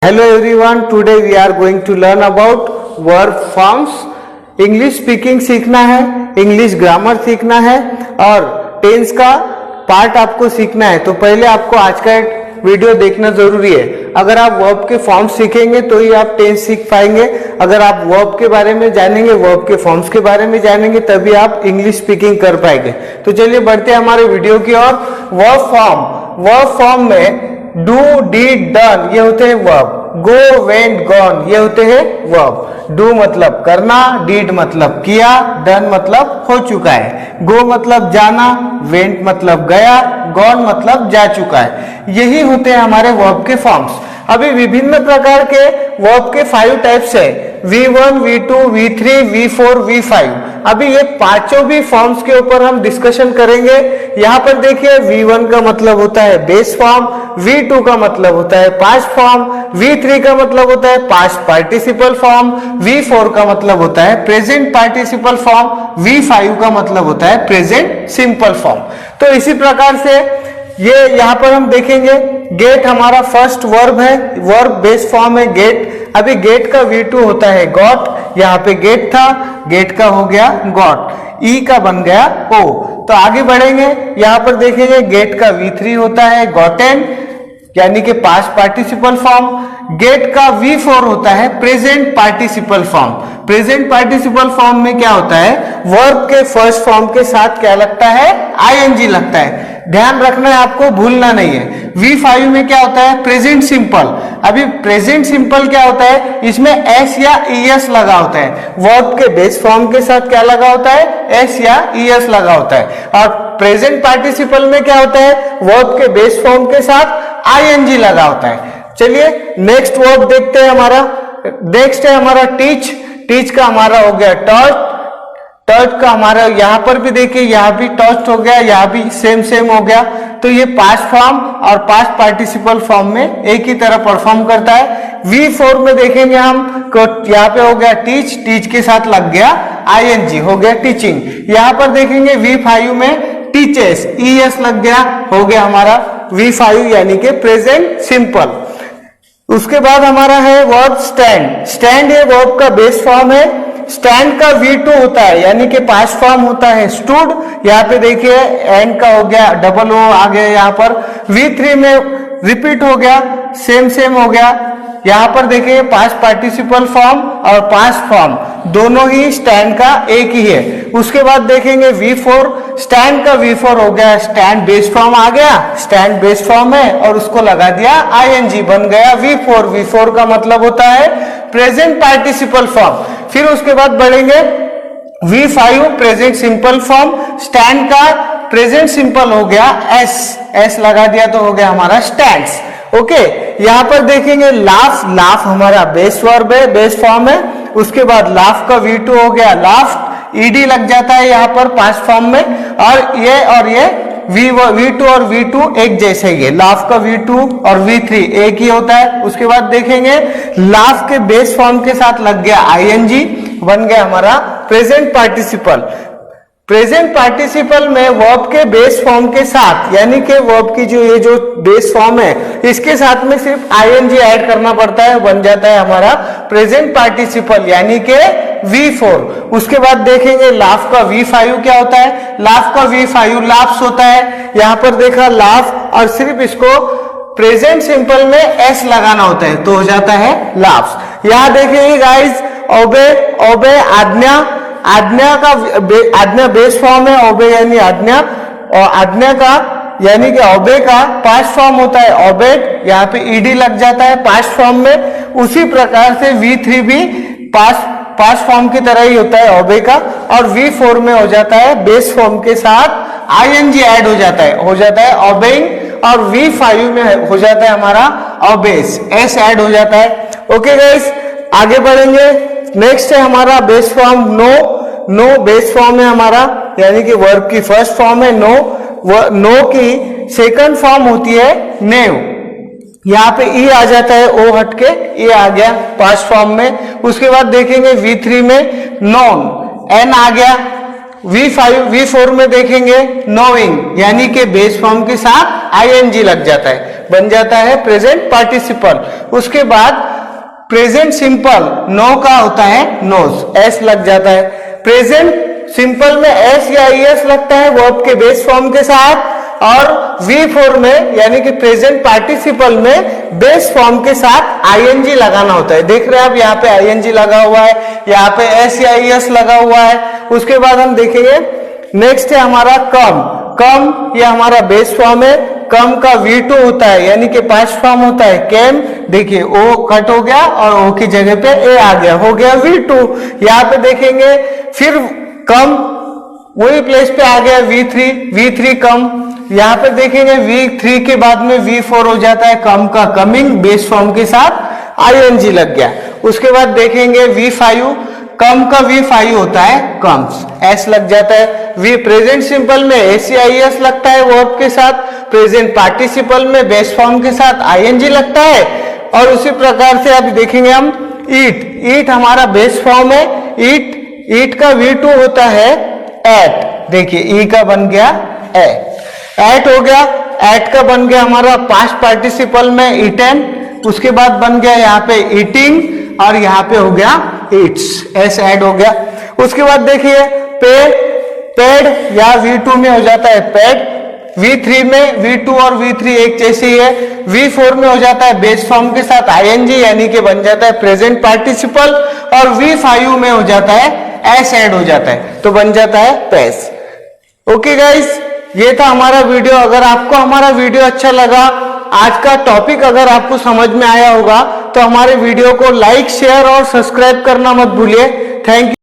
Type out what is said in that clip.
Hello everyone, today we are going to learn about verb forms. English speaking सीखना है, English grammar सीखना है और टेंस का पार्ट आपको सीखना है। तो पहले आपको आज का वीडियो देखना जरूरी है। अगर आप वर्ब के फॉर्म्स सीखेंगे तो ही आप टेंस सीख पाएंगे। अगर आप वर्ब के बारे में जानेंगे, वर्ब के फॉर्म्स के बारे में जानेंगे, तभी आप इंग्लिश स्पीकिंग कर पाएंगे। तो चलिए बढ़ते हैं हमारे वीडियो की ओर। वर्ब फॉर्म में डू, डिड, डन ये होते हैं वर्ब। गो, वेंट, गॉन ये होते हैं वर्ब। डू मतलब करना, डिड मतलब किया, डन मतलब हो चुका है। गो मतलब जाना, वेंट मतलब गया, गॉन मतलब जा चुका है। यही होते हैं हमारे वर्ब के फॉर्म्स। अभी विभिन्न प्रकार के वर्ब के 5 टाइप्स है, V1, V2, V3, V4, V5। अभी ये पांचों भी फॉर्म्स के ऊपर हम डिस्कशन करेंगे। यहाँ पर देखिए V1 का मतलब होता है बेस फॉर्म, V2 का मतलब होता है पास्ट फॉर्म, V3 का मतलब होता है पास्ट पार्टिसिपल फॉर्म, V4 का मतलब होता है प्रेजेंट पार्टिसिपल फॉर्म, V5 का मतलब होता है प्रेजेंट सिंपल फॉर्म। तो इसी प्रकार से ये यहाँ पर हम देखेंगे। गेट हमारा फर्स्ट वर्ब है, वर्ब बेस फॉर्म है गेट। अभी गेट का V2 होता है गॉट। यहाँ पे गेट था, गेट का हो गया गॉट, ई का बन गया ओ। तो आगे बढ़ेंगे, यहाँ पर देखेंगे गेट का V3 होता है गॉटेन, यानी कि पास्ट पार्टिसिपल फॉर्म। गेट का V4 होता है present participle form. Present participle form में क्या होता है, वर्ब के फर्स्ट फॉर्म के साथ क्या लगता है, आईएनजी लगता है। ध्यान रखना है, आपको भूलना नहीं है। V5 में क्या होता है, प्रेजेंट सिंपल। अभी प्रेजेंट सिंपल क्या होता है, इसमें एस या ईएस लगा होता है। वर्ब के बेस फॉर्म के साथ क्या लगा होता है, एस या ईएस लगा होता है। और प्रेजेंट पार्टिसिपल में क्या होता है, वर्ब के बेस फॉर्म के साथ आईएनजी लगा होता है। चलिए नेक्स्ट वर्ब देखते हैं। नेक्स्ट है हमारा टीच। टीच का हमारा हो गया टॉट। टॉट का हमारा यहाँ पर भी देखिए, यहाँ भी टॉस्ट हो गया, यहाँ भी सेम हो गया। तो ये पास्ट फॉर्म और पास्ट पार्टिसिपल फॉर्म में एक ही तरह परफॉर्म करता है। V4 में देखेंगे हम, यहाँ पे हो गया टीच, टीच के साथ लग गया आईएनजी, हो गया टीचिंग। यहाँ पर देखेंगे V5 में टीचेस, ईएस लग गया, हो गया हमारा V5 यानी कि प्रेजेंट सिंपल। उसके बाद हमारा है वर्ब स्टैंड। स्टैंड ये वर्ब का बेस फॉर्म है। स्टैंड का V2 होता है, यानी कि पास्ट फॉर्म होता है स्टूड। यहाँ पे देखिए एंड का हो गया डबल ओ आ गया यहाँ पर। V3 में रिपीट हो गया, सेम हो गया। यहाँ पर देखिए पास्ट पार्टिसिपल फॉर्म और पास्ट फॉर्म दोनों ही स्टैंड का एक ही है। उसके बाद देखेंगे V4। स्टैंड का V4 हो गया, स्टैंड बेस फॉर्म आ गया, स्टैंड बेस फॉर्म है और उसको लगा दिया आईएनजी, बन गया V4। V4 का मतलब होता है प्रेजेंट पार्टिसिपल फॉर्म। फिर उसके बाद बढ़ेंगे V5 present simple form. Stand का प्रेजेंट सिंपल हो गया एस लगा दिया तो हो गया हमारा स्टैंड्स। ओके, यहाँ पर देखेंगे लाफ। लाफ हमारा बेस वर्ब है, बेस फॉर्म है। उसके बाद लाफ का V2 हो गया लाफ्ट, ईडी लग जाता है यहाँ पर पास्ट फॉर्म में। और ये V2 और V2 एक जैसे ही है। लाफ का V2 और V3 एक ही होता है। उसके बाद देखेंगे लाफ के बेस फॉर्म के साथ लग गया आईएनजी, बन गया हमारा प्रेजेंट पार्टिसिपल। प्रेजेंट पार्टिसिपल में वर्ब के बेस फॉर्म के साथ, यानी कि वर्ब की ये जो बेस फॉर्म है, इसके साथ में सिर्फ आईएनजी ऐड करना पड़ता है, बन जाता है हमारा प्रेजेंट पार्टिसिपल यानी कि V4। उसके बाद देखेंगे लाफ का V5 क्या होता है। लाफ का V5 लाफ्स होता है। यहाँ पर देखा लाफ और सिर्फ इसको प्रेजेंट सिंपल में एस लगाना होता है तो हो जाता है लाफ्स। यहाँ देखेंगे गाइज ओबे आज्ञा। आज्ञा बेस फॉर्म है, ओबे यानी आज्ञा, और आज्ञा का यानी कि ओबे का पास्ट फॉर्म होता है ओबेड। यहाँ पे ईडी लग जाता है पास्ट फॉर्म में। उसी प्रकार से V3 भी पास्ट फॉर्म की तरह ही होता है ओबे का, और V4 में हो जाता है बेस फॉर्म के साथ आईएनजी ऐड हो जाता है ओबेइंग। और V5 में हो जाता है हमारा ओबेस, एस ऐड हो जाता है। ओके गाइस, आगे बढ़ेंगे। नेक्स्ट है हमारा base form know base form है हमारा, यानी कि वर्ब की फर्स्ट फॉर्म है नो की सेकंड फॉर्म होती है नेव। यहाँ पे ई आ जाता है, ओ हटके ये आ गया पास्ट फॉर्म में। उसके बाद देखेंगे V3 में नॉन, एन आ गया। V4 में देखेंगे नोइंग, यानी कि बेस फॉर्म के साथ आईएनजी लग जाता है, बन जाता है प्रेजेंट पार्टिसिपल। उसके बाद प्रेजेंट सिंपल नो का होता है नोज, एस लग जाता है। प्रेजेंट सिंपल में एस या ईएस लगता है वर्ब के बेस फॉर्म के साथ, और V4 में यानी कि प्रेजेंट पार्टिसिपल में बेस फॉर्म के साथ आईएनजी लगाना होता है। देख रहे हैं आप यहाँ पे आईएनजी लगा हुआ है, यहाँ पे एस या ईएस लगा हुआ है। उसके बाद हम देखेंगे नेक्स्ट है हमारा कम। कम ये हमारा बेस फॉर्म है। कम का V2 होता है यानी कि पास्ट फॉर्म होता है केम। देखिए ओ कट हो गया और ओ की जगह पे ए आ गया, हो गया V2। यहाँ पे देखेंगे फिर कम वही प्लेस पे आ गया V3 कम। यहाँ पे देखेंगे V3 के बाद में V4 हो जाता है कम का कमिंग, बेस फॉर्म के साथ आईएनजी लग गया। उसके बाद देखेंगे V5, कम का V5 होता है कम्स, एस लग जाता है। वी प्रेजेंट सिंपल में एस लगता है वर्ब के साथ, प्रेजेंट पार्टिसिपल में बेस फॉर्म के साथ आईएनजी लगता है। और उसी प्रकार से अब देखेंगे हम ईट हमारा बेस फॉर्म है। ईट का V2 होता है एट। देखिए ई का बन गया एट हो गया। एट का बन गया हमारा पास्ट पार्टिसिपल में ईटेन। उसके बाद बन गया यहाँ पे ईटिंग और यहाँ पे हो गया ईट्स, एस ऐड हो गया। उसके बाद देखिए पेड या V2 में हो जाता है पेड। V3 में V2 और V3 एक जैसे ही है। V4 में हो जाता है बेस फॉर्म के साथ आईएनजी यानी कि बन जाता है प्रेजेंट पार्टिसिपल। और V5 में हो जाता है एस ऐड हो जाता है तो बन जाता है पेस। ओके गाइस, ये था हमारा वीडियो। अगर आपको हमारा वीडियो अच्छा लगा, आज का टॉपिक अगर आपको समझ में आया होगा तो हमारे वीडियो को लाइक शेयर और सब्सक्राइब करना मत भूलिए। Thank you.